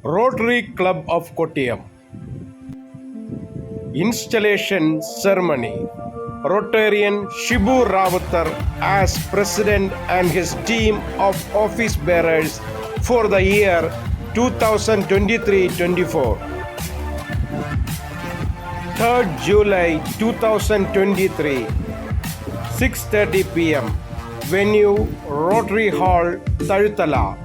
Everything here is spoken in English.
Rotary Club of Kottiyam. Installation ceremony. Rotarian Shibu Ravatar as president and his team of office bearers for the year 2023-24. 3rd July 2023, 6:30 p.m. Venue Rotary Hall, Tazhuthala.